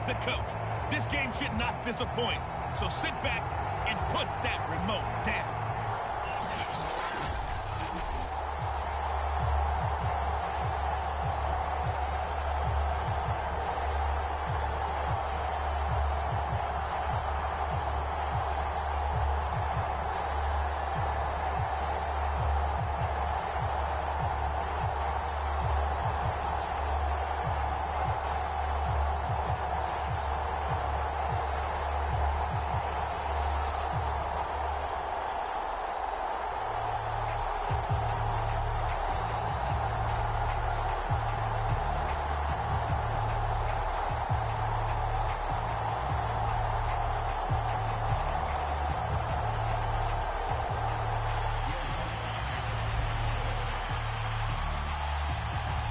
the coach. This game should not disappoint. So sit back and put that remote down.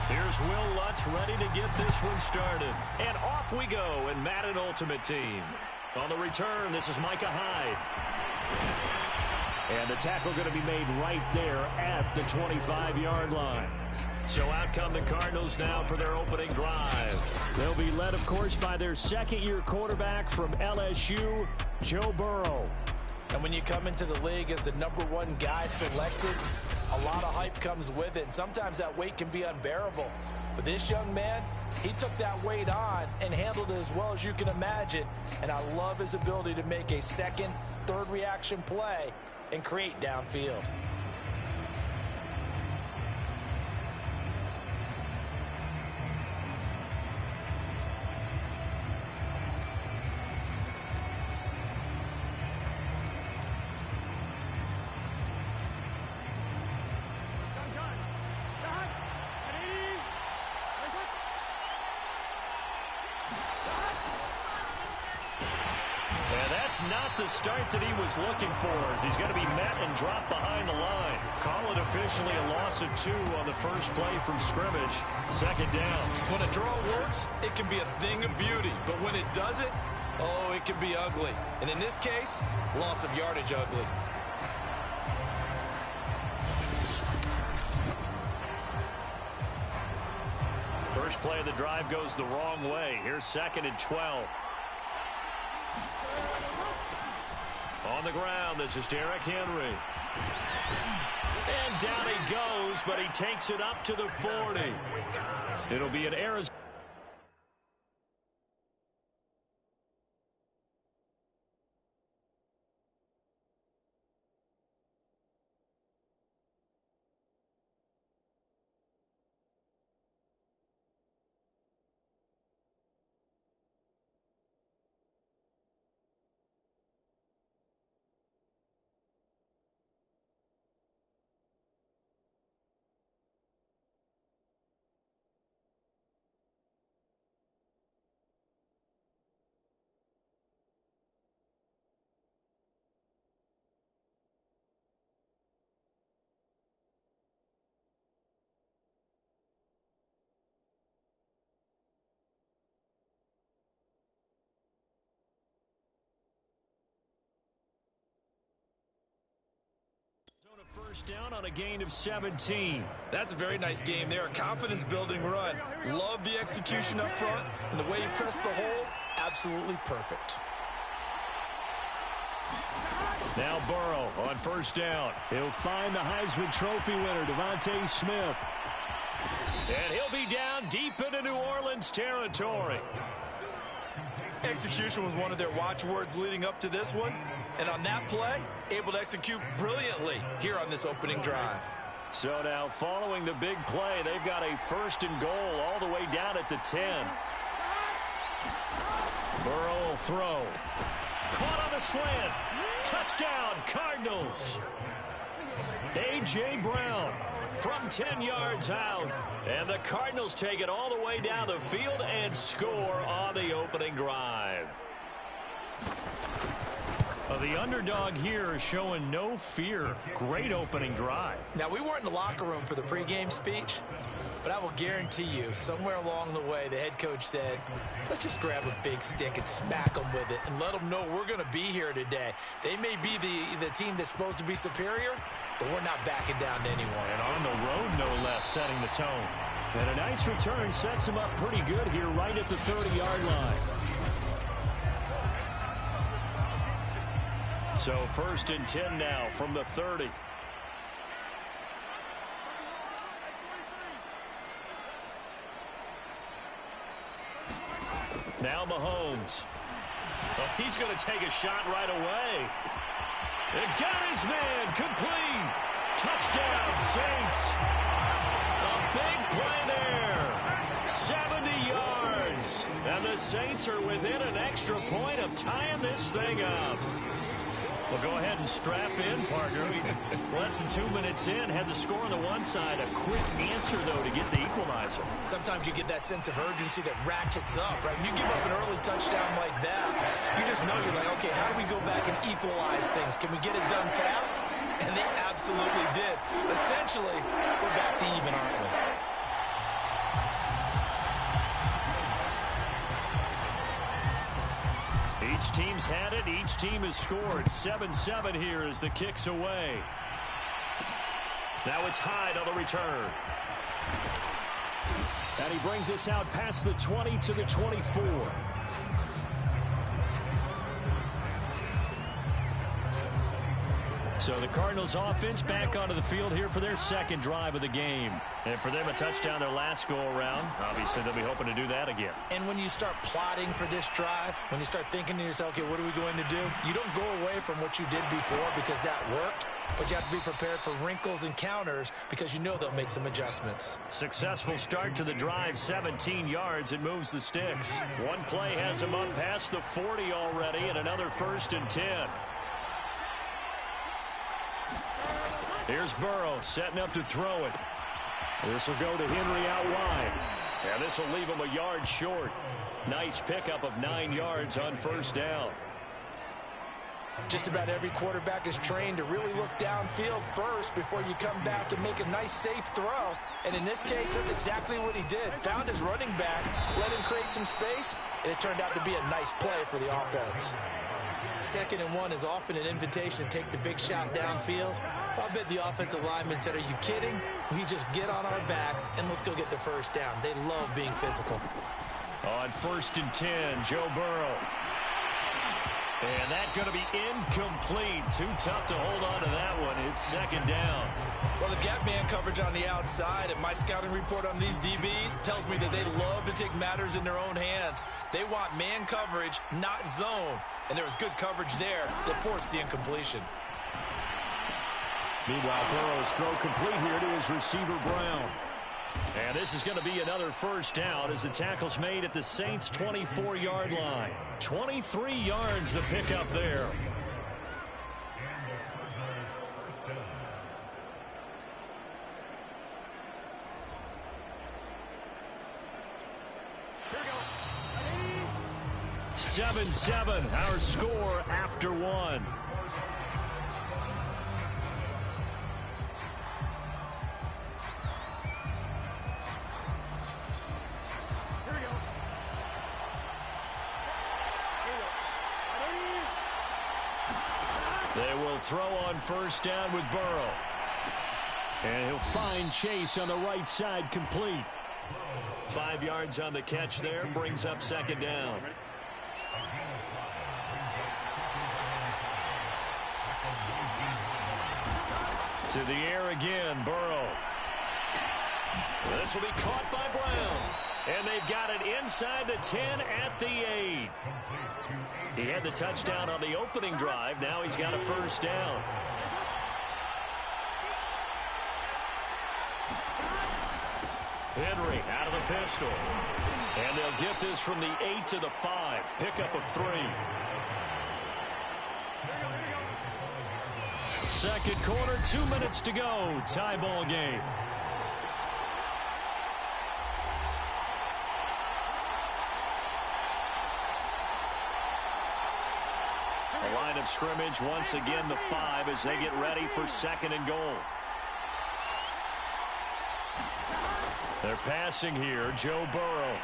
Here's Will Lutz ready to get this one started. And off we go in Madden Ultimate Team. On the return, this is Micah Hyde. And the tackle going to be made right there at the 25-yard line. So out come the Cardinals now for their opening drive. They'll be led, of course, by their second-year quarterback from LSU, Joe Burrow. And when you come into the league as the #1 guy selected, a lot of hype comes with it. And sometimes that weight can be unbearable. But this young man, he took that weight on and handled it as well as you can imagine. And I love his ability to make a second, third reaction play and create downfield. Not the start that he was looking for, as he's going to be met and dropped behind the line. Call it officially a loss of 2 on the first play from scrimmage. Second down. When a draw works, it can be a thing of beauty. But when it doesn't, oh, it can be ugly. And in this case, loss of yardage ugly. First play of the drive goes the wrong way. Here's 2nd and 12. On the ground, this is Derrick Henry. And down he goes, but he takes it up to the 40. It'll be an Arizona. First down on a gain of 17. That's a very nice game there. A confidence-building run. Love the execution up front, and the way he pressed the hole, absolutely perfect. Now Burrow on first down. He'll find the Heisman Trophy winner, Devontae Smith. And he'll be down deep into New Orleans territory. Execution was one of their watchwords leading up to this one. And on that play, able to execute brilliantly here on this opening drive. So now following the big play, they've got a 1st and goal all the way down at the 10. Burrow will throw. Caught on the slant. Touchdown, Cardinals. A.J. Brown from 10 yards out. And the Cardinals take it all the way down the field and score on the opening drive. The underdog here is showing no fear. Great opening drive. Now, we weren't in the locker room for the pregame speech, but I will guarantee you, somewhere along the way, the head coach said, let's just grab a big stick and smack them with it and let them know we're going to be here today. They may be the team that's supposed to be superior, but we're not backing down to anyone. And on the road, no less, setting the tone. And a nice return sets him up pretty good here right at the 30-yard line. So 1st and 10 now from the 30. Now Mahomes. Oh, he's going to take a shot right away. And got his man. Complete. Touchdown, Saints. A big play there. 70 yards. And the Saints are within an extra point of tying this thing up. Well, go ahead and strap in, partner. Less than 2 minutes in, had the score on the one side. A quick answer, though, to get the equalizer. Sometimes you get that sense of urgency that ratchets up, right? When you give up an early touchdown like that, you just know you're like, okay, how do we go back and equalize things? Can we get it done fast? And they absolutely did. Essentially, we're back to even, aren't we? Each team's had it. Each team has scored. 7-7 here as the kick's away. Now it's Hyde on the return. And he brings us out past the 20 to the 24. So the Cardinals offense back onto the field here for their second drive of the game. And for them, a touchdown their last go-around. Obviously, they'll be hoping to do that again. And when you start plotting for this drive, when you start thinking to yourself, okay, what are we going to do? You don't go away from what you did before because that worked, but you have to be prepared for wrinkles and counters because you know they'll make some adjustments. Successful start to the drive, 17 yards. It moves the sticks. One play has them up past the 40 already, and another 1st and 10. Here's Burrow setting up to throw it. This will go to Henry out wide. And this will leave him a yard short. Nice pickup of 9 yards on 1st down. Just about every quarterback is trained to really look downfield first before you come back and make a nice, safe throw. And in this case, that's exactly what he did. Found his running back, let him create some space, and it turned out to be a nice play for the offense. 2nd and 1 is often an invitation to take the big shot downfield. I bet the offensive lineman said, are you kidding? We just get on our backs and let's go get the 1st down. They love being physical. On 1st and 10, Joe Burrow. And that's going to be incomplete. Too tough to hold on to that one. It's 2nd down. Well, they've got man coverage on the outside, and my scouting report on these DBs tells me that they love to take matters in their own hands. They want man coverage, not zone. And there was good coverage there that forced the incompletion. Meanwhile, Burrow's throw complete here to his receiver, Brown. And this is going to be another 1st down as the tackle's made at the Saints' 24-yard line. 23 yards the pickup there. Here we go. 7-7, our score after 1. They will throw on 1st down with Burrow. And he'll find Chase on the right side complete. 5 yards on the catch there, brings up 2nd down. To the air again, Burrow. This will be caught by Brown. And they've got it inside the 10 at the 8. He had the touchdown on the opening drive. Now he's got a 1st down. Henry out of the pistol. And they'll get this from the 8 to the 5. Pickup of 3. 2nd quarter, 2 minutes to go. Tie ball game. The line of scrimmage, once again, the 5 as they get ready for 2nd and goal. They're passing here, Joe Burrow.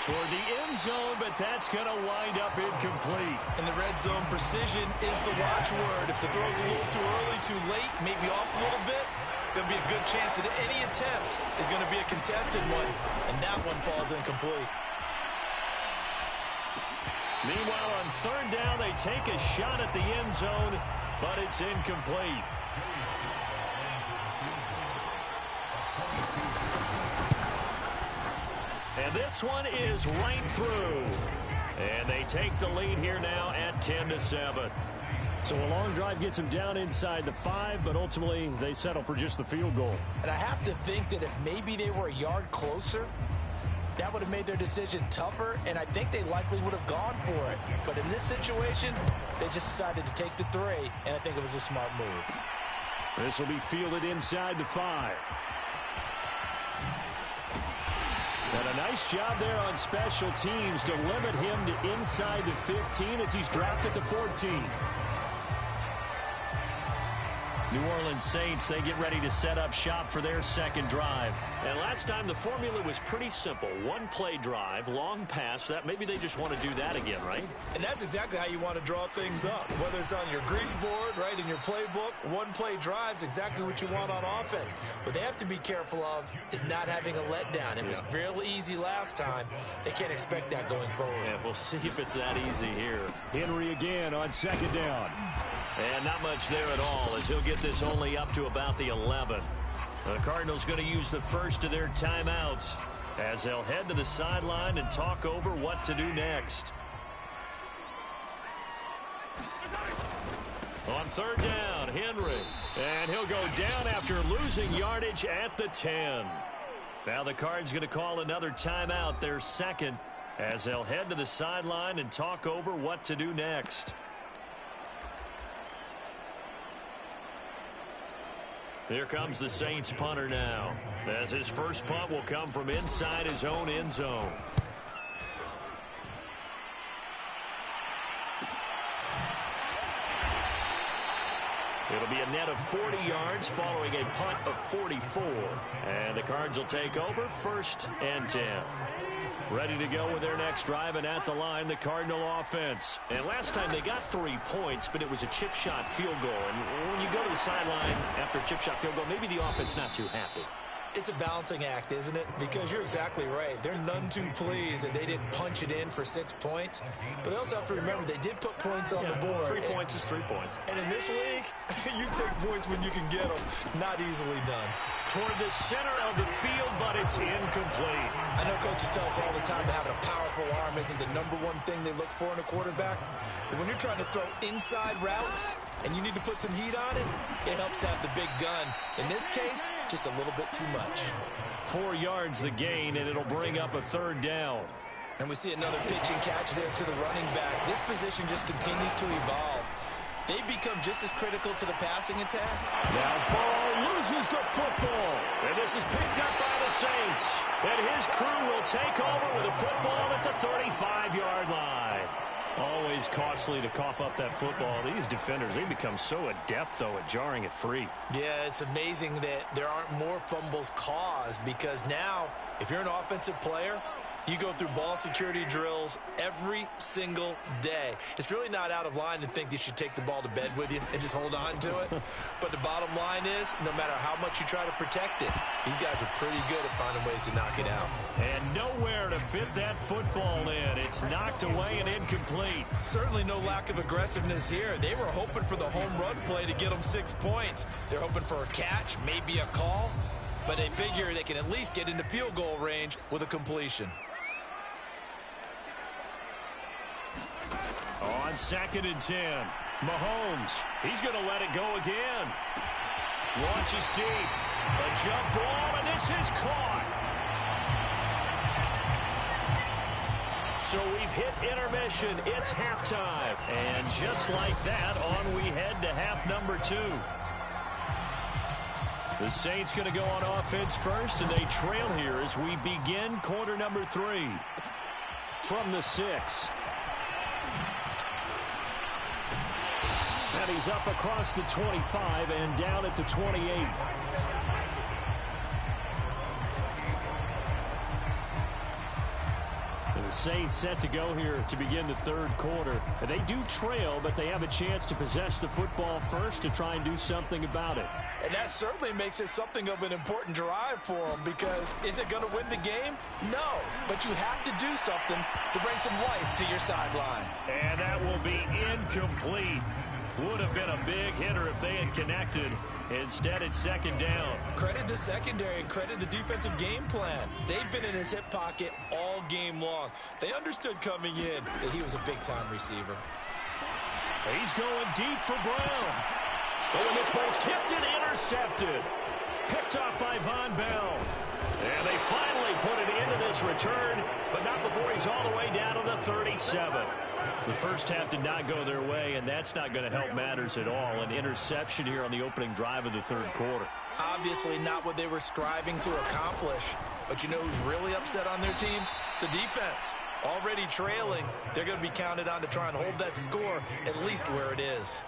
Toward the end zone, but that's going to wind up incomplete. In the red zone, precision is the watchword. If the throw's a little too early, too late, maybe off a little bit, there'll be a good chance that any attempt is going to be a contested one, and that one falls incomplete. Meanwhile, on third down, they take a shot at the end zone, but it's incomplete. And this one is right through. And they take the lead here now at 10-7. So a long drive gets them down inside the 5, but ultimately they settle for just the field goal. And I have to think that if maybe they were a yard closer, that would have made their decision tougher, and I think they likely would have gone for it. But in this situation, they just decided to take the 3, and I think it was a smart move. This will be fielded inside the 5. And a nice job there on special teams to limit him to inside the 15 as he's dropped at the 14. New Orleans Saints, they get ready to set up shop for their second drive. And last time the formula was pretty simple. One play drive, long pass. That maybe they just want to do that again, right? And that's exactly how you want to draw things up. Whether it's on your grease board, right, in your playbook, one play drive's exactly what you want on offense. What they have to be careful of is not having a letdown. It was real easy last time. They can't expect that going forward. Yeah, we'll see if it's that easy here. Henry again on second down. And not much there at all as he'll get this only up to about the 11. The Cardinals going to use the first of their timeouts as they'll head to the sideline and talk over what to do next. On third down, Henry. And he'll go down after losing yardage at the 10. Now the Cards going to call another timeout, their second, as they'll head to the sideline and talk over what to do next. Here comes the Saints punter now, as his first punt will come from inside his own end zone. It'll be a net of 40 yards following a punt of 44. And the Cards will take over, 1st and 10. Ready to go with their next drive, and at the line, the Cardinal offense. And last time they got 3 points, but it was a chip shot field goal. And when you go to the sideline after a chip shot field goal, maybe the offense not too happy. It's a balancing act, isn't it? Because you're exactly right. They're none too pleased that they didn't punch it in for 6 points. But they also have to remember they did put points on the board. 3 points is 3 points. And in this league, you take points when you can get them. Not easily done. Toward the center of the field, but it's incomplete. I know coaches tell us all the time that having a powerful arm isn't the #1 thing they look for in a quarterback. But when you're trying to throw inside routes and you need to put some heat on it, it helps have the big gun. In this case, just a little bit too much. 4 yards the gain, and it'll bring up a third down. And we see another pitch and catch there to the running back. This position just continues to evolve. They've become just as critical to the passing attack. Now Burrow loses the football. And this is picked up by the Saints. And his crew will take over with a football at the 35-yard line. Always costly to cough up that football. These defenders, they become so adept, though, at jarring it free. Yeah, it's amazing that there aren't more fumbles caused, because now, if you're an offensive player, you go through ball security drills every single day. It's really not out of line to think you should take the ball to bed with you and just hold on to it. But the bottom line is, no matter how much you try to protect it, these guys are pretty good at finding ways to knock it out. And nowhere to fit that football in. It's knocked away and incomplete. Certainly no lack of aggressiveness here. They were hoping for the home run play to get them 6 points. They're hoping for a catch, maybe a call, but they figure they can at least get into field goal range with a completion. On 2nd and 10, Mahomes, he's going to let it go again. Launches deep, a jump ball, and this is caught. So we've hit intermission, it's halftime. And just like that, on we head to half number 2. The Saints going to go on offense first, and they trail here as we begin quarter number 3. From the 6. And he's up across the 25 and down at the 28. And the Saints set to go here to begin the third quarter. They do trail, but they have a chance to possess the football first to try and do something about it. And that certainly makes it something of an important drive for them, because is it going to win the game? No, but you have to do something to bring some life to your sideline. And that will be incomplete. Would have been a big hitter if they had connected. Instead, it's second down. Credit the secondary and credit the defensive game plan. They've been in his hip pocket all game long. They understood coming in that he was a big-time receiver. He's going deep for Brown. Oh, and this ball's tipped and intercepted. Picked off by Von Bell. And they finally put it into this return, but not before he's all the way down to the 37. The first half did not go their way, and that's not going to help matters at all. An interception here on the opening drive of the third quarter. Obviously not what they were striving to accomplish. But you know who's really upset on their team? The defense. Already trailing, they're going to be counted on to try and hold that score at least where it is.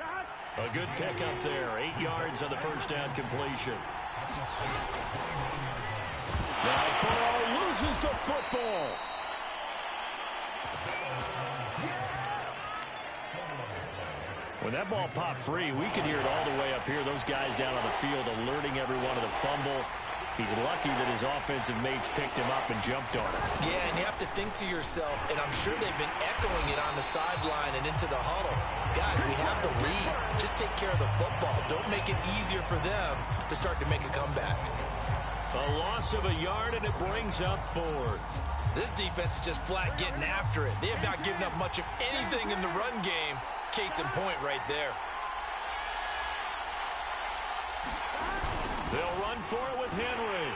A good pickup there. 8 yards on the first down completion. Now Burrow loses the football. When that ball popped free, we could hear it all the way up here. Those guys down on the field alerting everyone of the fumble. He's lucky that his offensive mates picked him up and jumped on him. Yeah, and you have to think to yourself, and I'm sure they've been echoing it on the sideline and into the huddle. Guys, we have the lead. Just take care of the football. Don't make it easier for them to start to make a comeback. A loss of a yard, and it brings up fourth. This defense is just flat getting after it. They have not given up much of anything in the run game. Case in point right there. They'll run for it with Henry.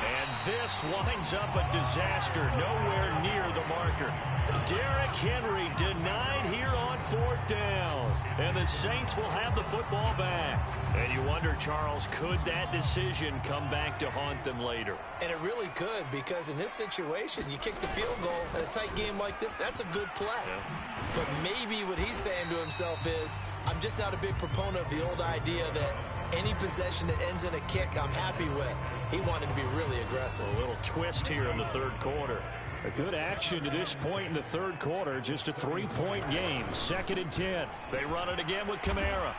And this winds up a disaster. Nowhere near the marker. Derrick Henry denied here on fourth down. And the Saints will have the football back. And you wonder, Charles, could that decision come back to haunt them later? And it really could, because in this situation, you kick the field goal in a tight game like this, that's a good play. Yeah. But maybe what he's saying to himself is, I'm just not a big proponent of the old idea that any possession that ends in a kick I'm happy with. He wanted to be really aggressive. A little twist here in the third quarter. A good action to this point in the third quarter. Just a 3-point game. 2nd and 10. They run it again with Kamara.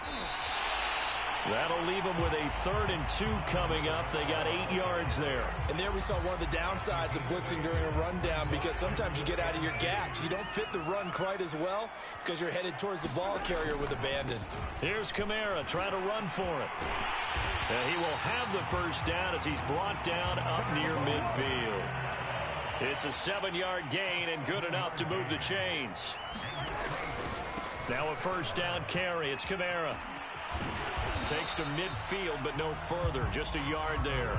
That'll leave them with a 3rd and 2 coming up. They got 8 yards there. And there we saw one of the downsides of blitzing during a rundown, because sometimes you get out of your gaps. You don't fit the run quite as well because you're headed towards the ball carrier with abandon. Here's Kamara trying to run for it. And he will have the first down as he's brought down up near midfield. It's a 7-yard gain and good enough to move the chains. Now a first down carry. It's Kamara. Takes to midfield, but no further. Just a yard there.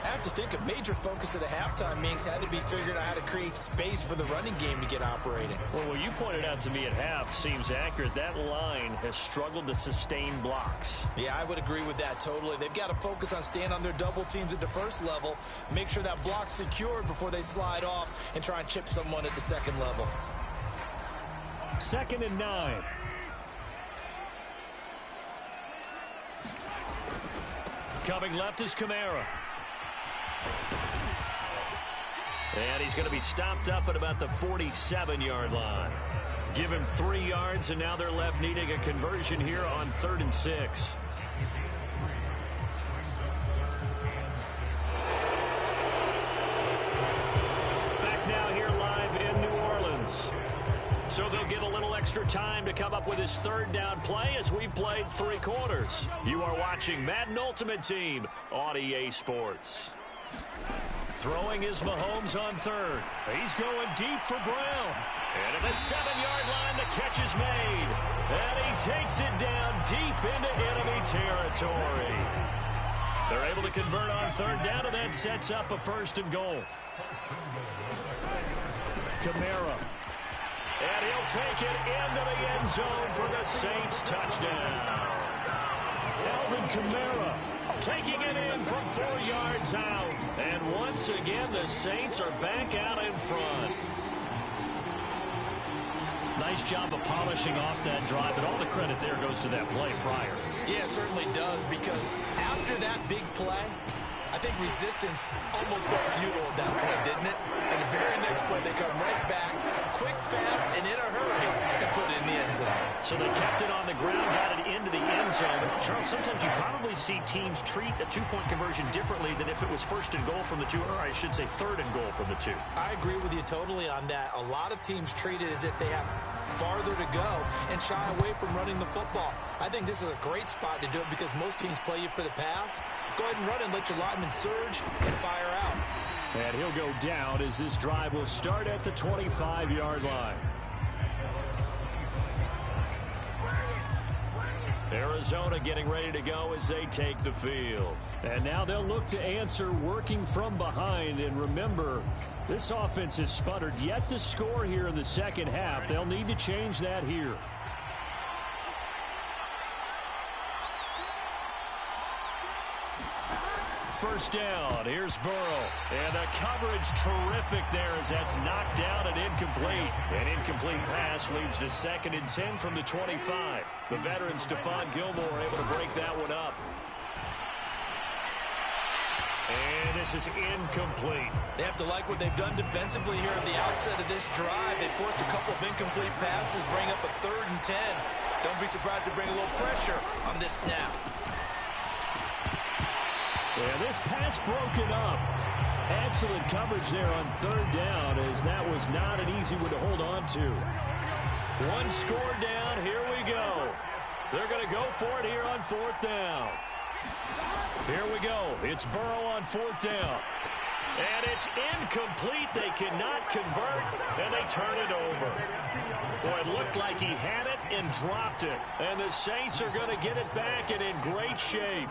I have to think a major focus of the halftime meetings had to be figuring out how to create space for the running game to get operating. Well, what you pointed out to me at half seems accurate. That line has struggled to sustain blocks. Yeah, I would agree with that totally. They've got to focus on staying on their double teams at the first level, make sure that block's secured before they slide off and try and chip someone at the second level. 2nd and 9. Coming left is Kamara. And he's going to be stopped up at about the 47-yard line. Give him 3 yards, and now they're left needing a conversion here on 3rd and 6. Back now here live in New Orleans. So they'll get a little extra time to come up with his 3rd down play as we've played 3 quarters. You are watching Madden Ultimate Team on EA Sports. Throwing is Mahomes on 3rd. He's going deep for Brown. And at the 7-yard line, the catch is made. And he takes it down deep into enemy territory. They're able to convert on 3rd down, and that sets up a 1st and goal. Kamara. And he'll take it into the end zone for the Saints touchdown. Alvin Kamara taking it in from 4 yards out. And once again, the Saints are back out in front. Nice job of polishing off that drive, but all the credit there goes to that play prior. Yeah, it certainly does, because after that big play, I think resistance almost felt futile at that point, didn't it? And the very next play, they come right back, quick, fast, and in a hurry, and put it in the end zone. So they kept it on the ground, got it into the end zone. Charles, sometimes you probably see teams treat a two-point conversion differently than if it was first and goal from the two, or I should say third and goal from the two. I agree with you totally on that. A lot of teams treat it as if they have farther to go and shy away from running the football. I think this is a great spot to do it because most teams play you for the pass. Go ahead and run and let your linemen surge and fire out. And he'll go down as this drive will start at the 25-yard line. Arizona getting ready to go as they take the field. And now they'll look to answer working from behind. And remember, this offense has sputtered yet to score here in the second half. They'll need to change that here. First down. Here's Burrow. And the coverage terrific there as that's knocked down and incomplete. An incomplete pass leads to 2nd and 10 from the 25. The veteran Stephon Gilmore able to break that one up. And this is incomplete. They have to like what they've done defensively here at the outset of this drive. They forced a couple of incomplete passes, bring up a 3rd and 10. Don't be surprised to bring a little pressure on this snap. And this pass broken up. Excellent coverage there on 3rd down as that was not an easy one to hold on to. One score down. Here we go. They're going to go for it here on 4th down. Here we go. It's Burrow on 4th down. And it's incomplete. They cannot convert, and they turn it over. Boy, it looked like he had it and dropped it. And the Saints are going to get it back and in great shape.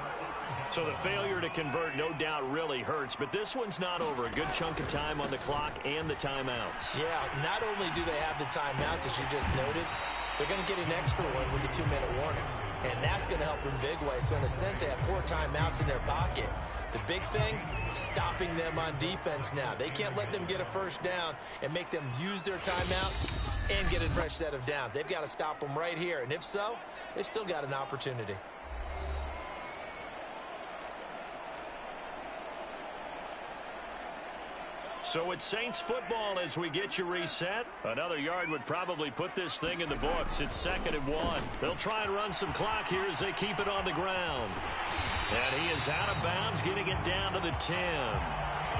So the failure to convert, no doubt, really hurts. But this one's not over. A good chunk of time on the clock and the timeouts. Yeah, not only do they have the timeouts, as you just noted, they're going to get an extra one with the 2-minute warning. And that's going to help in big way. So in a sense, they have 4 timeouts in their pocket. The big thing, stopping them on defense now. They can't let them get a first down and make them use their timeouts and get a fresh set of downs. They've got to stop them right here. And if so, they've still got an opportunity. So it's Saints football as we get you reset. Another yard would probably put this thing in the books. It's 2nd and 1. They'll try and run some clock here as they keep it on the ground. And he is out of bounds, getting it down to the 10.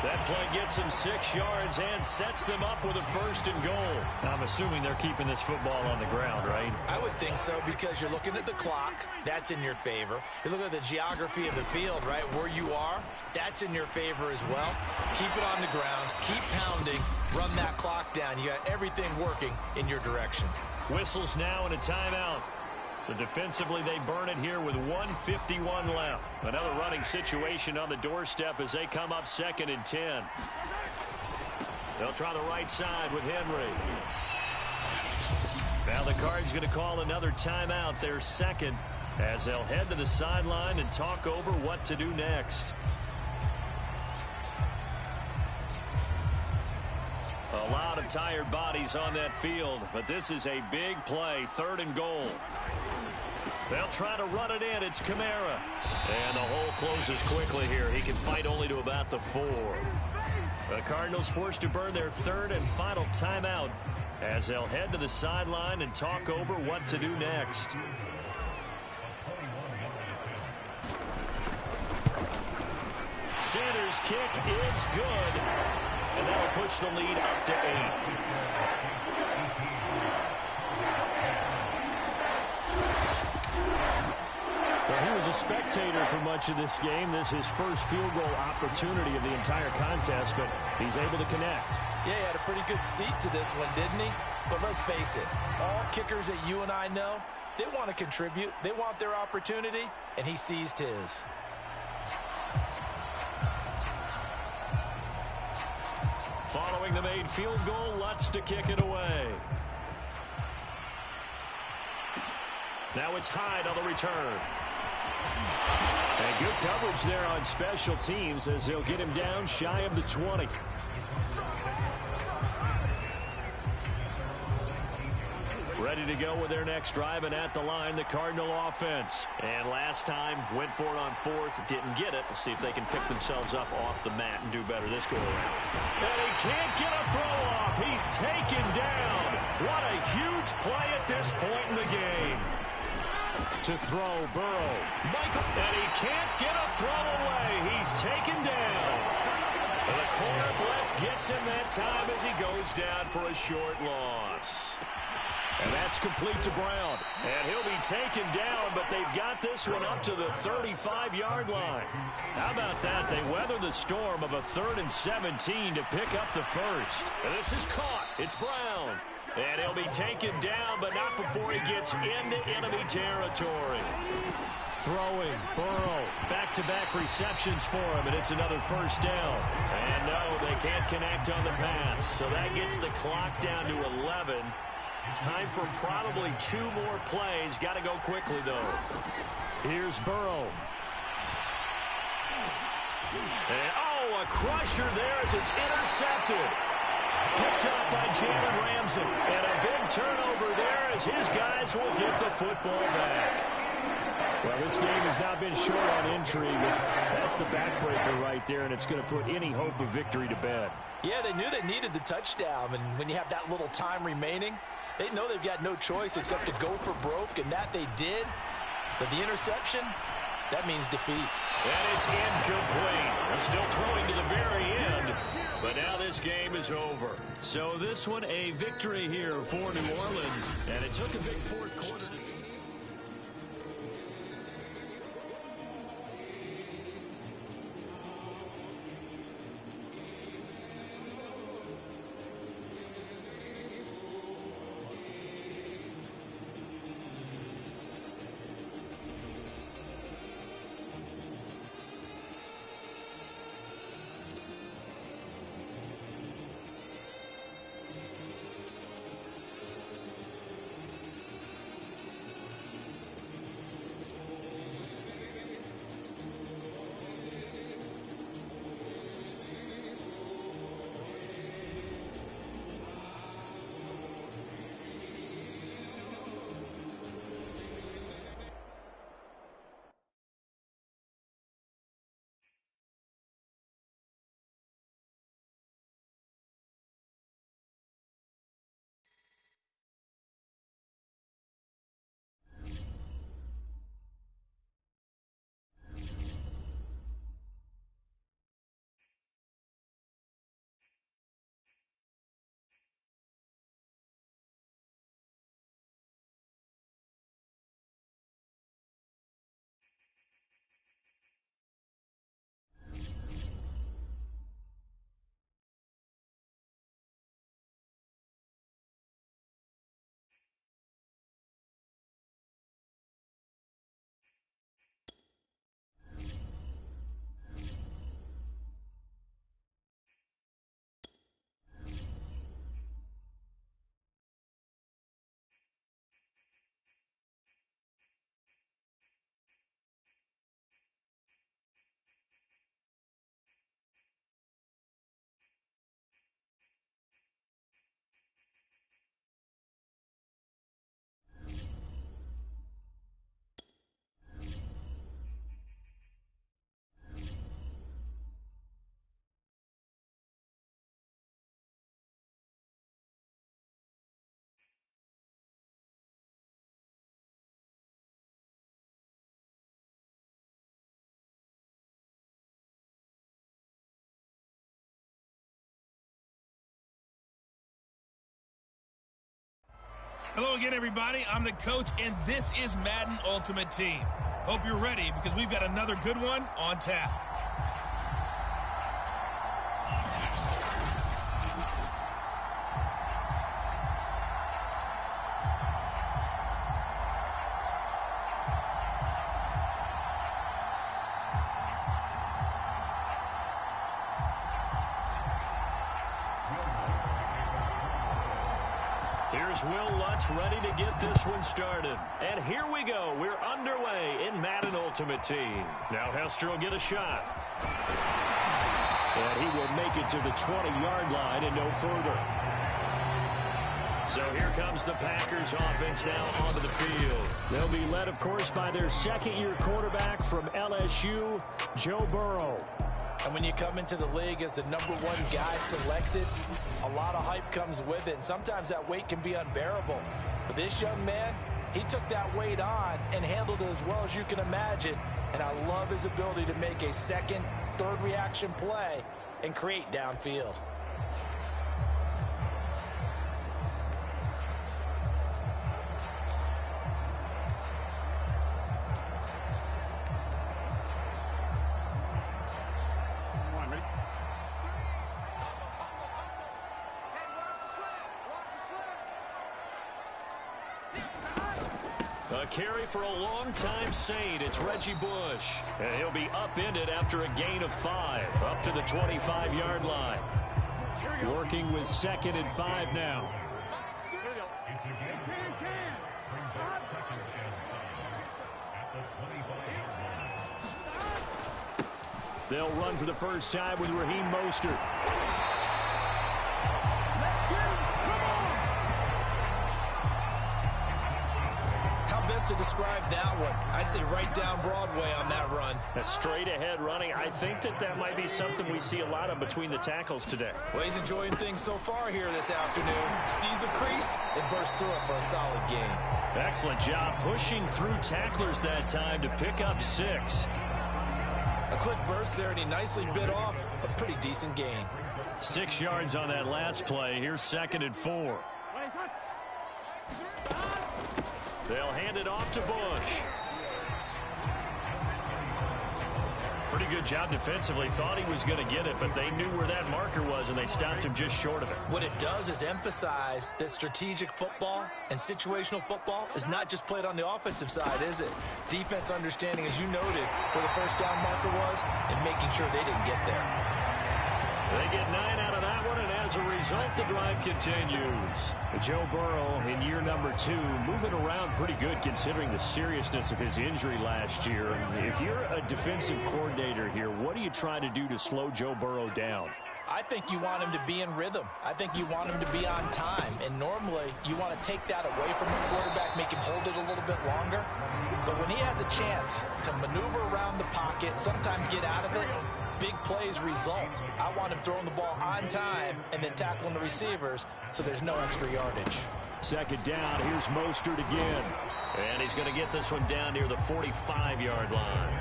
That play gets him 6 yards and sets them up with a 1st and goal. I'm assuming they're keeping this football on the ground, right? I would think so because you're looking at the clock. That's in your favor. You look at the geography of the field, right, where you are. That's in your favor as well. Keep it on the ground. Keep pounding. Run that clock down. You got everything working in your direction. Whistles now and a timeout. So defensively, they burn it here with 1:51 left. Another running situation on the doorstep as they come up 2nd and 10. They'll try the right side with Henry. Now the Cards going to call another timeout, their 2nd, as they'll head to the sideline and talk over what to do next. A lot of tired bodies on that field, but this is a big play, 3rd and goal. They'll try to run it in. It's Kamara. And the hole closes quickly here. He can fight only to about the 4. The Cardinals forced to burn their 3rd and final timeout as they'll head to the sideline and talk over what to do next. Sanders' kick is good. And that'll push the lead up to 8. Well, he was a spectator for much of this game. This is his first field goal opportunity of the entire contest, but he's able to connect. Yeah, he had a pretty good seat to this one, didn't he? But let's face it, all kickers that you and I know, they want to contribute. They want their opportunity, and he seized his. Following the made field goal, Lutz to kick it away. Now it's Hyde on the return. And good coverage there on special teams as they'll get him down shy of the 20. Ready to go with their next drive, and at the line, the Cardinal offense. And last time, went for it on fourth, didn't get it. We'll see if they can pick themselves up off the mat and do better this go-around. And he can't get a throw off. He's taken down. What a huge play at this point in the game. To throw, Burrow. Michael, and he can't get a throw away. He's taken down. And the corner blitz gets him that time as he goes down for a short loss. And that's complete to Brown. And he'll be taken down, but they've got this one up to the 35-yard line. How about that? They weather the storm of a 3rd and 17 to pick up the first. And this is caught. It's Brown. And he'll be taken down, but not before he gets into enemy territory. Throwing, Burrow, back-to-back receptions for him, and it's another first down. And no, they can't connect on the pass, so that gets the clock down to 11. Time for probably 2 more plays. Got to go quickly, though. Here's Burrow. And, oh, a crusher there as it's intercepted. Picked up by Jalen Ramsey. And a big turnover there as his guys will get the football back. Well, this game has not been short on intrigue. That's the backbreaker right there, and it's going to put any hope of victory to bed. Yeah, they knew they needed the touchdown, and when you have that little time remaining, they know they've got no choice except to go for broke, and that they did. But the interception, that means defeat. And it's incomplete. They're still throwing to the very end, but now this game is over. So this one, a victory here for New Orleans, and it took a big fourth quarter to... Hello again, everybody. I'm the coach, and this is Madden Ultimate Team. Hope you're ready because we've got another good one on tap. Here's Will Lutz ready to get this one started. And here we go. We're underway in Madden Ultimate Team. Now Hester will get a shot. And he will make it to the 20-yard line and no further. So here comes the Packers offense now onto the field. They'll be led, of course, by their second-year quarterback from LSU, Joe Burrow. And when you come into the league as the #1 guy selected, a lot of hype comes with it. And sometimes that weight can be unbearable. But this young man, he took that weight on and handled it as well as you can imagine. And I love his ability to make a second, third reaction play and create downfield. A carry for a long-time Saint. It's Reggie Bush. And he'll be upended after a gain of 5, up to the 25-yard line. Working with 2nd and 5 now. They'll run for the first time with Raheem Mostert. To describe that one, I'd say right down Broadway on that run. A straight-ahead running. I think that might be something we see a lot of between the tackles today. Well, he's enjoying things so far here this afternoon. Sees a crease and bursts through it for a solid gain. Excellent job pushing through tacklers that time to pick up 6. A quick burst there, and he nicely bit off a pretty decent gain. 6 yards on that last play. Here's 2nd and 4. They'll hand it off to Bush. Pretty good job defensively. Thought he was going to get it, but they knew where that marker was, and they stopped him just short of it. What it does is emphasize that strategic football and situational football is not just played on the offensive side, is it? Defense understanding, as you noted, where the first down marker was and making sure they didn't get there. They get 9 out of that one, and as a result, the drive continues. Joe Burrow in year number 2, moving around pretty good considering the seriousness of his injury last year. If you're a defensive coordinator here, what are you trying to do to slow Joe Burrow down? I think you want him to be in rhythm. I think you want him to be on time. And normally, you want to take that away from the quarterback, make him hold it a little bit longer. But when he has a chance to maneuver around the pocket, sometimes get out of it, big plays result. I want him throwing the ball on time and then tackling the receivers so there's no extra yardage. 2nd down. Here's Mostert again. And he's going to get this one down near the 45-yard line.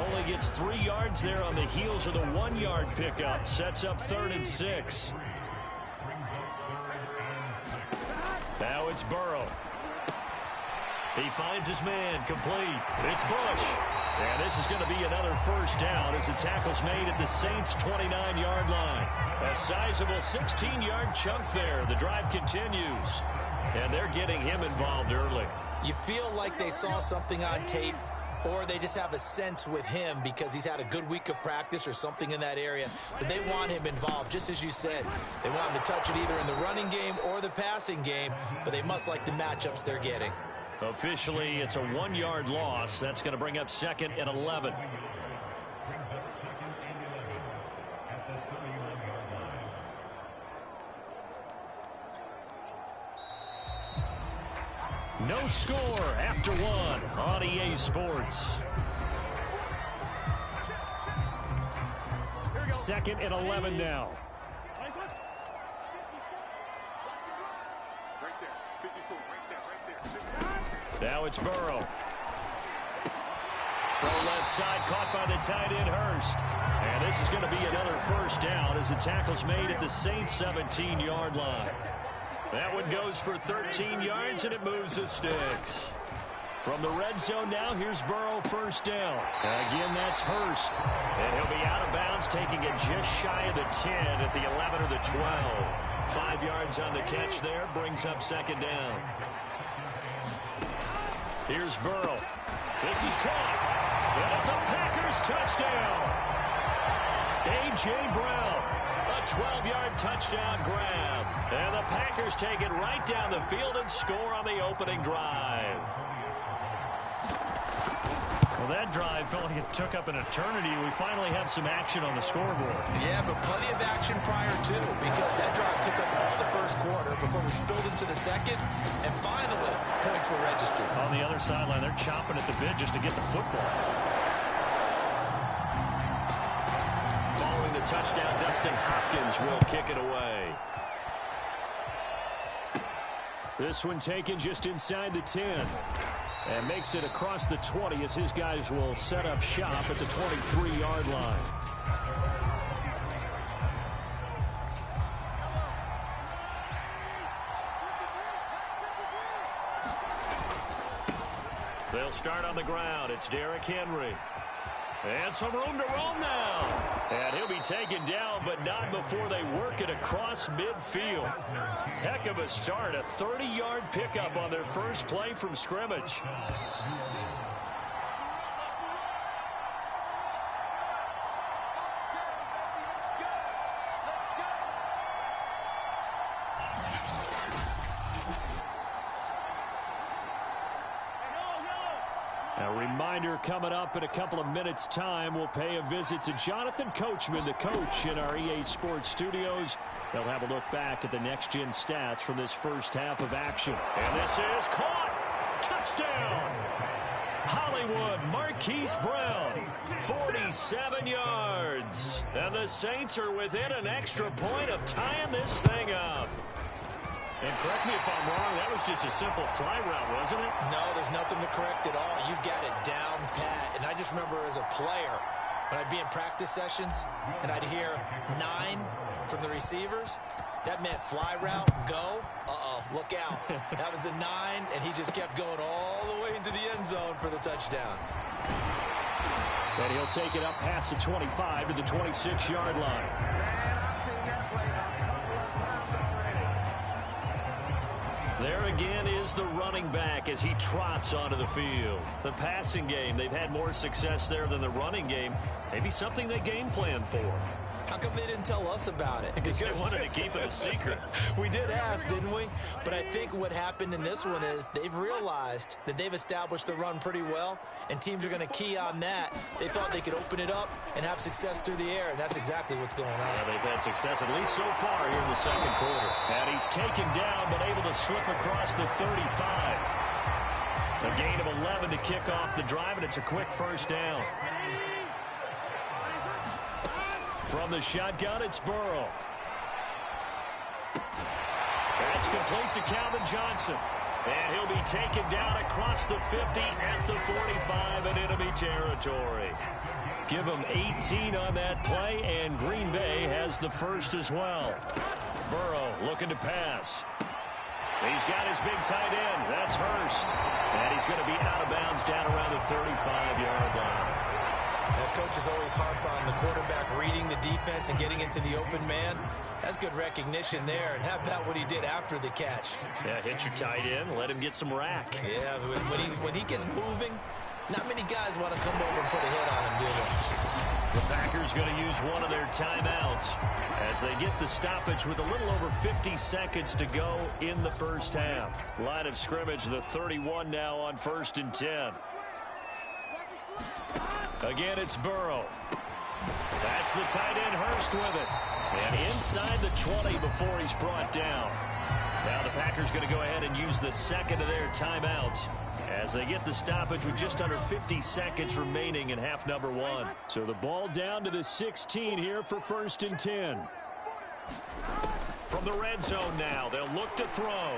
Only gets 3 yards there on the heels of the 1-yard pickup. Sets up 3rd and 6. Now it's Burrow. He finds his man complete. It's Bush. And this is going to be another first down as the tackle's made at the Saints' 29-yard line. A sizable 16-yard chunk there. The drive continues. And they're getting him involved early. You feel like they saw something on tape, or they just have a sense with him because he's had a good week of practice or something in that area. But they want him involved, just as you said. They want him to touch it either in the running game or the passing game, but they must like the matchups they're getting. Officially, it's a 1-yard loss. That's going to bring up 2nd and 11. No score after 1 on EA Sports. 2nd and 11 now. Now it's Burrow. Throw left side, caught by the tight end Hurst. And this is going to be another first down as the tackle's made at the Saints' 17-yard line. That one goes for 13 yards, and it moves the sticks. From the red zone now, here's Burrow, first down. Again, that's Hurst. And he'll be out of bounds, taking it just shy of the 10 at the 11 or the 12. 5 yards on the catch there, brings up 2nd down. Here's Burrow. This is caught. And it's a Packers touchdown. A.J. Brown, a 12-yard touchdown grab. And the Packers take it right down the field and score on the opening drive. Well, that drive felt like it took up an eternity. We finally have some action on the scoreboard. Yeah, but plenty of action prior to, because that drive took up all the first quarter before we spilled into the second, and finally, points were registered. On the other sideline, they're chomping at the bit just to get the football. Following the touchdown, Dustin Hopkins will kick it away. This one taken just inside the 10. And makes it across the 20 as his guys will set up shop at the 23-yard line. They'll start on the ground. It's Derrick Henry. And some room to roam now. And he'll be taken down, but not before they work it across midfield. Heck of a start. A 30-yard pickup on their first play from scrimmage. A reminder coming up in a couple of minutes' time. We'll pay a visit to Jonathan Coachman, the coach in our EA Sports studios. They'll have a look back at the next-gen stats from this first half of action. And this is caught. Touchdown. Hollywood Marquise Brown, 47 yards. And the Saints are within an extra point of tying this thing up. And correct me if I'm wrong, that was just a simple fly route, wasn't it? No, there's nothing to correct at all. You got it down pat. And I just remember as a player, when I'd be in practice sessions and I'd hear 9 from the receivers, that meant fly route, go, look out. That was the 9, and he just kept going all the way into the end zone for the touchdown. And he'll take it up past the 25 to the 26-yard line. There again is the running back as he trots onto the field. The passing game, they've had more success there than the running game. Maybe something they game plan for. How come they didn't tell us about it? Because they wanted to keep it a secret. We did ask, didn't we? But I think what happened in this one is they've realized that they've established the run pretty well, and teams are going to key on that. They thought they could open it up and have success through the air, and that's exactly what's going on. Yeah, they've had success, at least so far, here in the second quarter. And he's taken down, but able to slip across the 35. A gain of 11 to kick off the drive, and it's a quick first down. From the shotgun, it's Burrow. That's complete to Calvin Johnson. And he'll be taken down across the 50 at the 45 in enemy territory. Give him 18 on that play, and Green Bay has the first as well. Burrow looking to pass. He's got his big tight end. That's Hurst. And he's going to be out of bounds down around the 35-yard line. That coach is always harp on the quarterback reading the defense and getting into the open man. That's good recognition there. And how about what he did after the catch? Yeah, hit your tight end, let him get some rack. Yeah, when he gets moving, not many guys want to come over and put a hit on him, do they? The Packers going to use one of their timeouts as they get the stoppage with a little over 50 seconds to go in the first half. Line of scrimmage, the 31 now on 1st and 10. Again, it's Burrow. That's the tight end, Hurst, with it. And inside the 20 before he's brought down. Now the Packers going to go ahead and use the second of their timeouts as they get the stoppage with just under 50 seconds remaining in half number 1. So the ball down to the 16 here for 1st and 10. From the red zone now, they'll look to throw.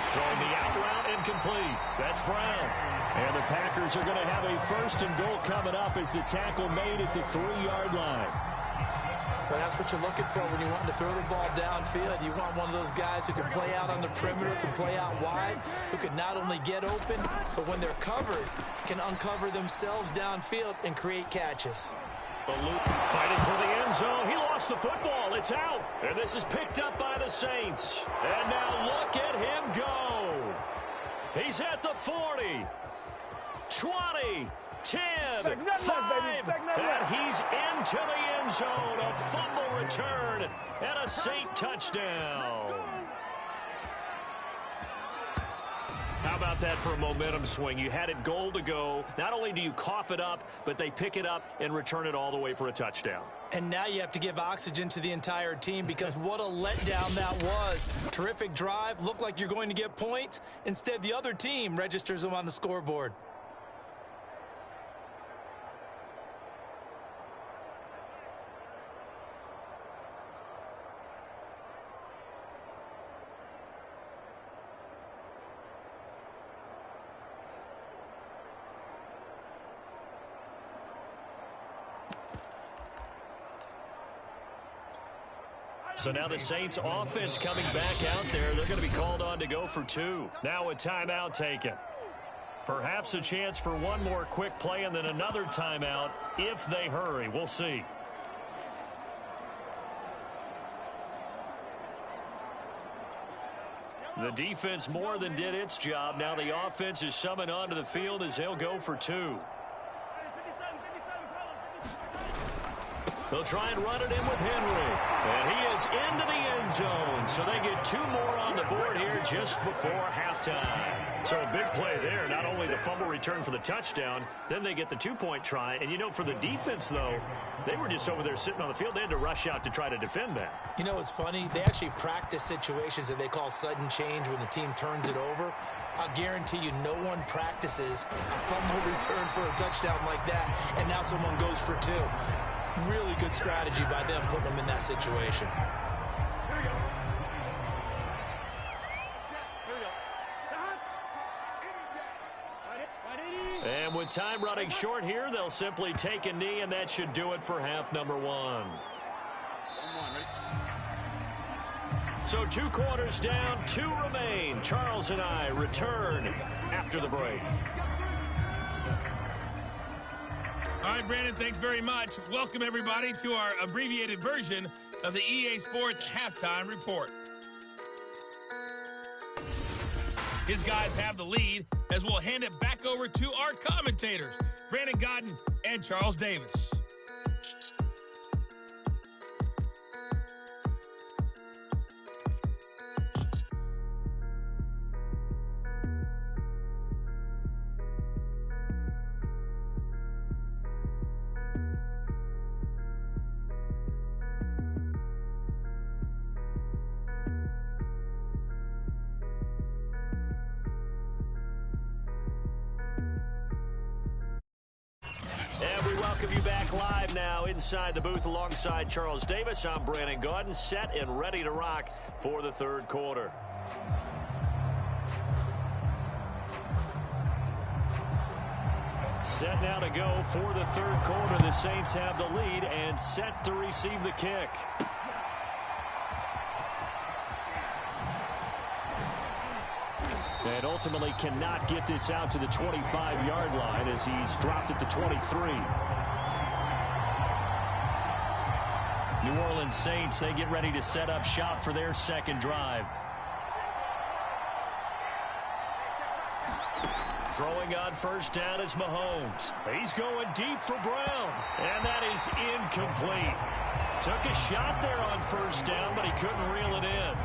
Throwing the out route incomplete. That's Brown. And the Packers are going to have a 1st and goal coming up as the tackle made at the 3-yard line. But that's what you're looking for when you want to throw the ball downfield. You want one of those guys who can play out on the perimeter, can play out wide, who can not only get open, but when they're covered, can uncover themselves downfield and create catches. Luke fighting for the end zone. He lost the football. It's out. And this is picked up by the Saints. And now look at him go. He's at the 40, 20, 10, 5, and he's into the end zone. A fumble return and a Saint touchdown. How about about that for a momentum swing. You had it goal to go. Not only do you cough it up, but they pick it up and return it all the way for a touchdown. And now you have to give oxygen to the entire team because what a letdown that was. Terrific drive. Looked like you're going to get points. Instead, the other team registers them on the scoreboard. So now the Saints offense coming back out there. They're going to be called on to go for 2. Now a timeout taken. Perhaps a chance for one more quick play and then another timeout if they hurry. We'll see. The defense more than did its job. Now the offense is summoned onto the field as they'll go for 2. They'll try and run it in with Henry. And he is into the end zone. So they get 2 more on the board here just before halftime. So a big play there. Not only the fumble return for the touchdown, then they get the 2-point try. And, you know, for the defense, though, they were just over there sitting on the field. They had to rush out to try to defend that. You know, it's funny. They actually practice situations that they call sudden change when the team turns it over. I'll guarantee you no one practices a fumble return for a touchdown like that, and now someone goes for 2. Really good strategy by them putting them in that situation. And with time running short here, they'll simply take a knee, and that should do it for half number 1. So 2 quarters down, 2 remain. Charles and I return after the break. All right, Brandon, thanks very much. Welcome, everybody, to our abbreviated version of the EA Sports Halftime Report. His guys have the lead as we'll hand it back over to our commentators, Brandon Godden and Charles Davis. And we welcome you back live now inside the booth alongside Charles Davis. I'm Brandon Gaudin, set and ready to rock for the third quarter. Set now to go for the third quarter. The Saints have the lead and set to receive the kick. And ultimately cannot get this out to the 25-yard line as he's dropped at the 23. New Orleans Saints, they get ready to set up shop for their second drive. Throwing on first down is Mahomes. He's going deep for Brown. And that is incomplete. Took a shot there on first down, but he couldn't reel it in.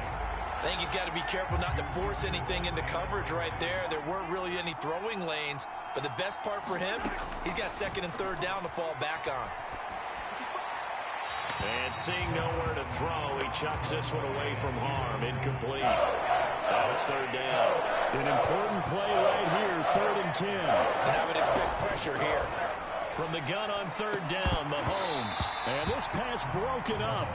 I think he's got to be careful not to force anything into coverage right there. There weren't really any throwing lanes. But the best part for him, he's got second and third down to fall back on. And seeing nowhere to throw, he chucks this one away from harm. Incomplete. Now it's third down. An important play right here, 3rd and 10. And I would expect pressure here. From the gun on third down, Mahomes. And this pass broken up.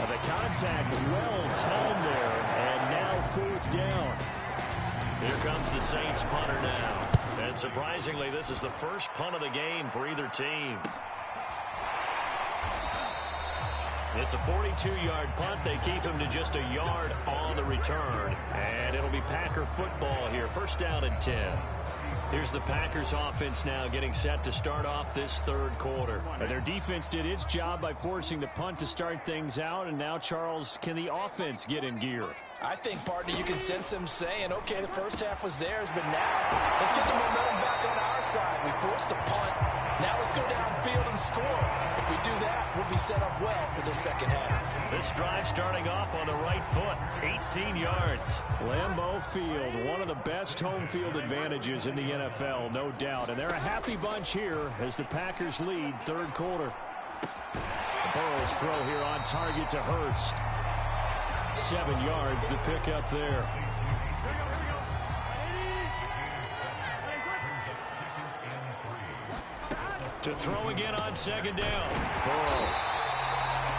The contact well timed there, and now 4th down. Here comes the Saints punter now. And surprisingly, this is the first punt of the game for either team. It's a 42-yard punt. They keep him to just a yard on the return. And it'll be Packer football here. First down and 10. Here's the Packers offense now getting set to start off this third quarter. And their defense did its job by forcing the punt to start things out. And now, Charles, can the offense get in gear? I think, partner, you can sense them saying, okay, the first half was theirs, but now let's get the momentum back on our side. We forced a punt. Now let's go downfield and score. If we do that, we'll be set up well for the second half. This drive starting off on the right foot, 18 yards. Lambeau Field, one of the best home field advantages in the NFL, no doubt. And they're a happy bunch here as the Packers lead third quarter. Burrow's throw here on target to Hurst. 7 yards, the pickup there. To throw again on second down. Burrow.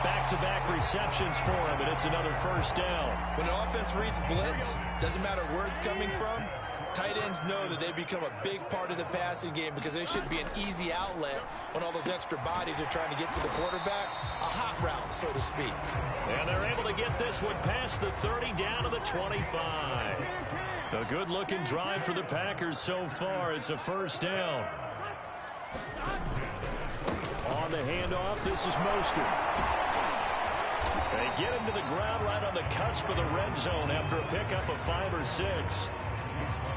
Back-to-back receptions for him, and it's another first down. When the offense reads blitz, doesn't matter where it's coming from, tight ends know that they become a big part of the passing game because they should be an easy outlet when all those extra bodies are trying to get to the quarterback. A hot route, so to speak. And they're able to get this one past the 30 down to the 25. A good-looking drive for the Packers so far. It's a first down. On the handoff, this is Mostert. They get him to the ground right on the cusp of the red zone after a pickup of 5 or 6.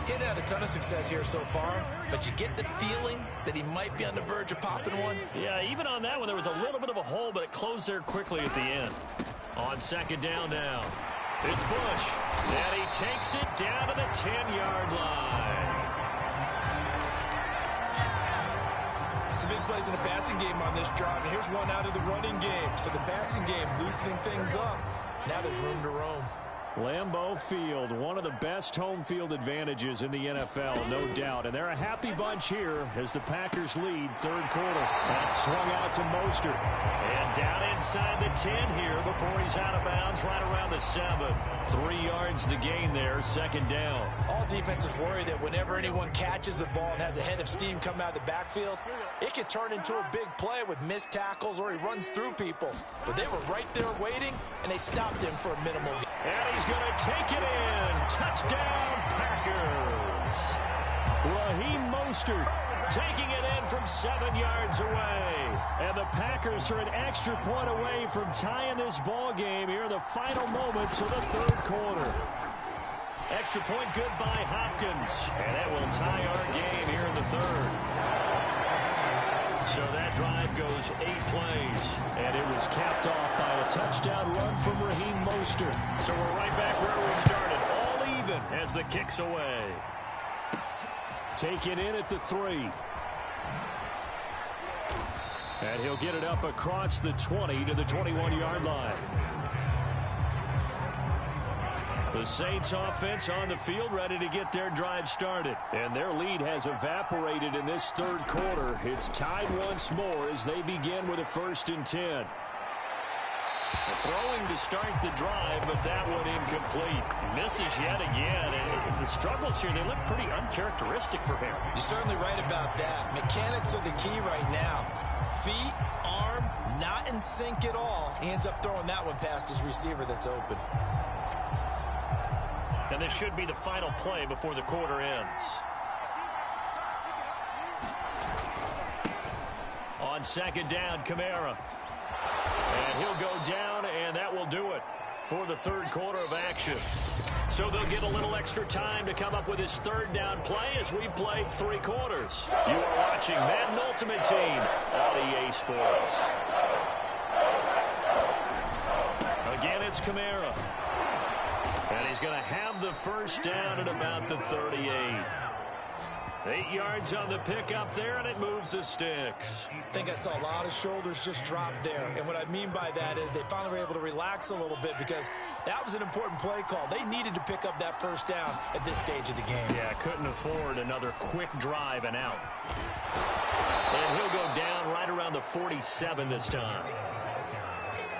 He hadn't had a ton of success here so far, but you get the feeling that he might be on the verge of popping one. Yeah, even on that one, there was a little bit of a hole, but it closed there quickly at the end. On second down now, it's Bush. And he takes it down to the 10-yard line. Some big plays in the passing game on this drive, and here's one out of the running game. So the passing game loosening things up. Now there's room to roam. Lambeau Field, one of the best home field advantages in the NFL, no doubt. And they're a happy bunch here as the Packers lead third quarter. That swung out to Mostert. And down inside the 10 here before he's out of bounds right around the 7. 3 yards the gain there, second down. All defenses worry that whenever anyone catches the ball and has a head of steam come out of the backfield, it could turn into a big play with missed tackles or he runs through people. But they were right there waiting, and they stopped him for a minimal gain. And he's going to take it in. Touchdown, Packers. Raheem Mostert taking it in from 7 yards away. And the Packers are an extra point away from tying this ball game here in the final moments of the third quarter. Extra point good by Hopkins. And that will tie our game here in the third. So that drive goes 8 plays. And it was capped off by a touchdown run from Raheem Mostert. So we're right back where we started. All even as the kick's away. Take it in at the 3. And he'll get it up across the 20 to the 21-yard line. The Saints offense on the field ready to get their drive started. And their lead has evaporated in this third quarter. It's tied once more as they begin with a 1st and 10. Throwing to start the drive, but that one incomplete. Misses yet again. And the struggles here, they look pretty uncharacteristic for him. You're certainly right about that. Mechanics are the key right now. Feet, arm, not in sync at all. He ends up throwing that one past his receiver that's open. And this should be the final play before the quarter ends. On second down, Kamara. And he'll go down, and that will do it for the third quarter of action. So they'll get a little extra time to come up with his third down play as we've played 3 quarters. You are watching Madden Ultimate Team on EA Sports. Again, it's Kamara. And he's going to have the first down at about the 38. 8 yards on the pickup there, and it moves the sticks. I think I saw a lot of shoulders just drop there. And what I mean by that is they finally were able to relax a little bit because that was an important play call. They needed to pick up that first down at this stage of the game. Yeah, couldn't afford another quick drive and out. And he'll go down right around the 47 this time.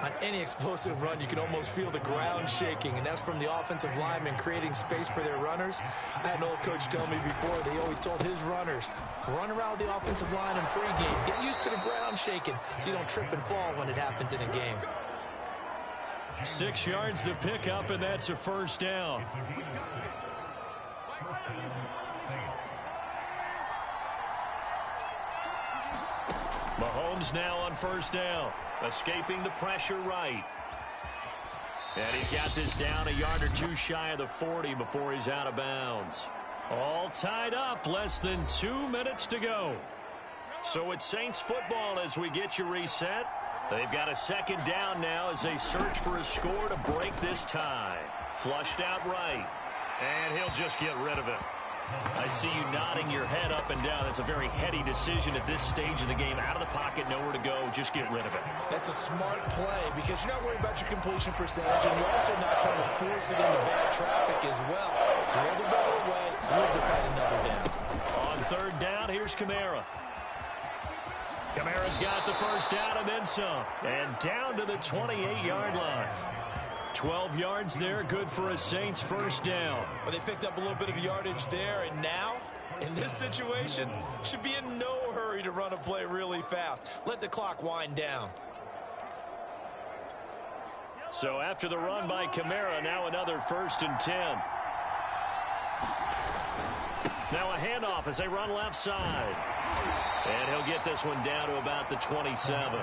On any explosive run, you can almost feel the ground shaking, and that's from the offensive linemen creating space for their runners. I had an old coach tell me before, they always told his runners, run around the offensive line in pregame. Get used to the ground shaking so you don't trip and fall when it happens in a game. 6 yards the pickup, and that's a first down. Mahomes now on first down. Escaping the pressure right. And he's got this down a yard or two shy of the 40 before he's out of bounds. All tied up, less than 2 minutes to go. So it's Saints football as we get you reset. They've got a second down now as they search for a score to break this tie. Flushed out right. And he'll just get rid of it. I see you nodding your head up and down. That's a very heady decision at this stage of the game. Out of the pocket, nowhere to go. Just get rid of it. That's a smart play because you're not worried about your completion percentage, and you're also not trying to force it into bad traffic as well. Throw the ball away, live to fight another down. On third down, here's Kamara. Kamara's got the first down and then some. And down to the 28-yard line. 12 yards there, good for a Saints first down. Well, they picked up a little bit of yardage there, and now, in this situation, should be in no hurry to run a play really fast. Let the clock wind down. So after the run by Kamara, now another 1st and 10. Now a handoff as they run left side. And he'll get this one down to about the 27.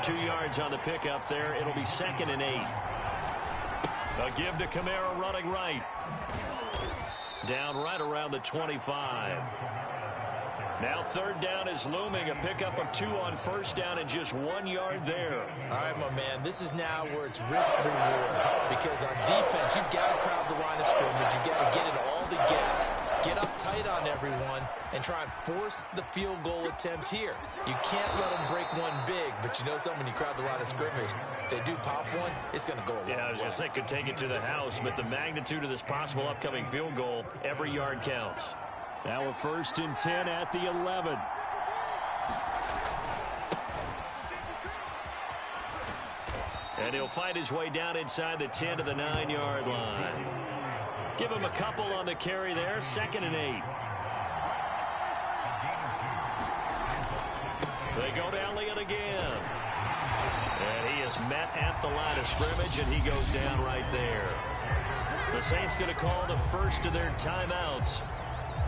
2 yards on the pickup there. It'll be 2nd and 8. A give to Kamara running right. Down right around the 25. Now third down is looming. A pickup of 2 on first down and just 1 yard there. All right, my man, this is now where it's risk-reward. Because on defense, you've got to crowd the line of scrimmage. You've got to get in all the gaps, get up tight on everyone, and try and force the field goal attempt here. You can't let them break one big, but you know something, when you crowd the line of scrimmage, if they do pop one, it's going to go a long way. Yeah, I was going to say, could take it to the house, but the magnitude of this possible upcoming field goal, every yard counts. Now a 1st and 10 at the 11. And he'll fight his way down inside the 10 to the 9-yard line. Give him a couple on the carry there. 2nd and 8. They go to Elliott again. And he is met at the line of scrimmage, and he goes down right there. The Saints going to call the first of their timeouts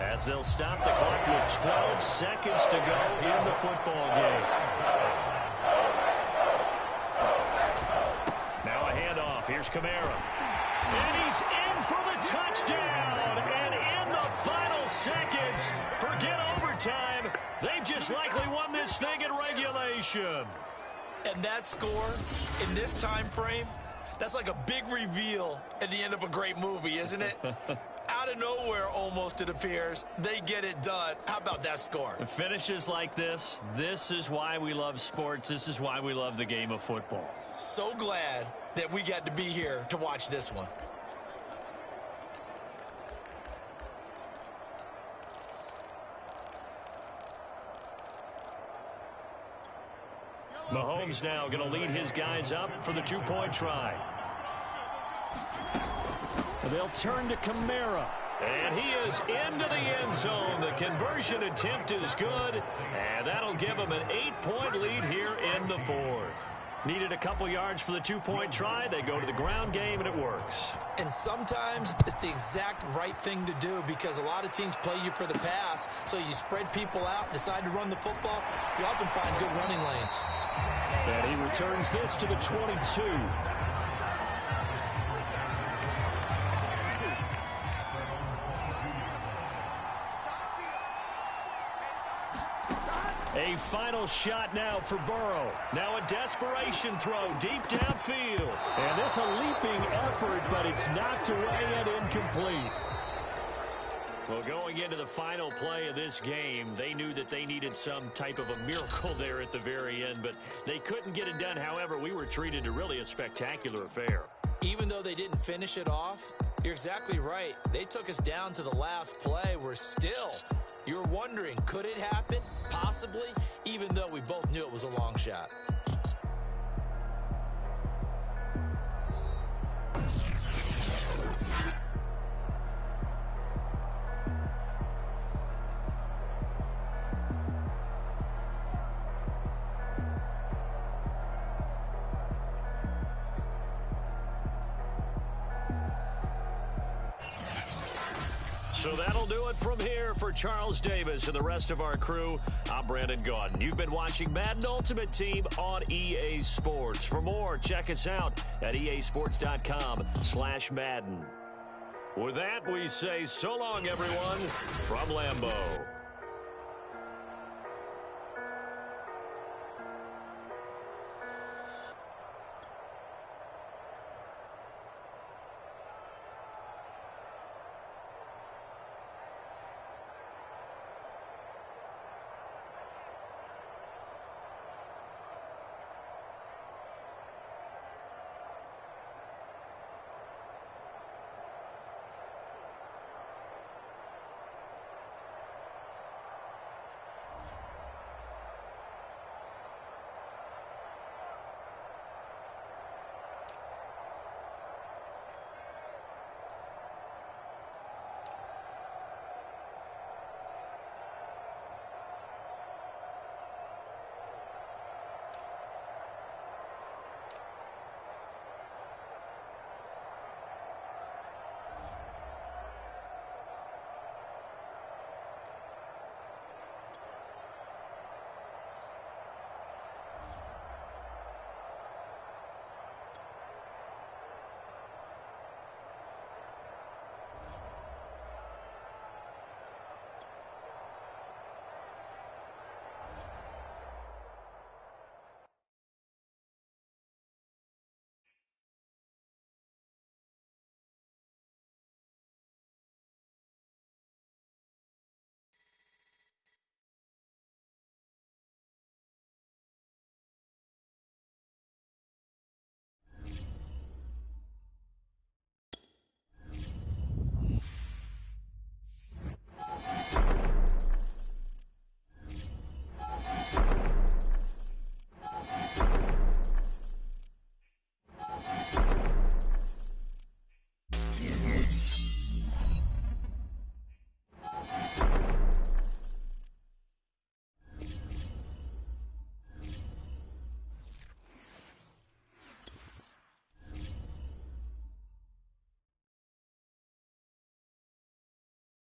as they'll stop the clock with 12 seconds to go in the football game. Now a handoff. Here's Kamara. And he's in for the touchdown. And in the final seconds, forget overtime. They've just likely won this thing in regulation. And that score in this time frame, that's like a big reveal at the end of a great movie, isn't it? Out of nowhere, almost, it appears, they get it done. How about that score? Finishes like this is why we love sports. This is why we love the game of football. So glad that we got to be here to watch this one. Mahomes now going to lead his guys up for the 2-point try. They'll turn to Kamara. And he is into the end zone. The conversion attempt is good, and that'll give him an 8-point lead here in the 4th. Needed a couple yards for the 2-point try. They go to the ground game, and it works. And sometimes it's the exact right thing to do because a lot of teams play you for the pass, so you spread people out, decide to run the football. You often find good running lanes. And he returns this to the 22. A final shot now for Burrow. Now a desperation throw deep downfield. And this a leaping effort, but it's knocked away and incomplete. Well, going into the final play of this game, they knew that they needed some type of a miracle there at the very end, but they couldn't get it done. However, we were treated to really a spectacular affair. Even though they didn't finish it off, you're exactly right. They took us down to the last play. We're still, you're wondering, could it happen? Possibly, even though we both knew it was a long shot. So that'll do it from here for Charles Davis and the rest of our crew. I'm Brandon Gaudin. You've been watching Madden Ultimate Team on EA Sports. For more, check us out at easports.com/Madden. With that, we say so long, everyone, from Lambeau.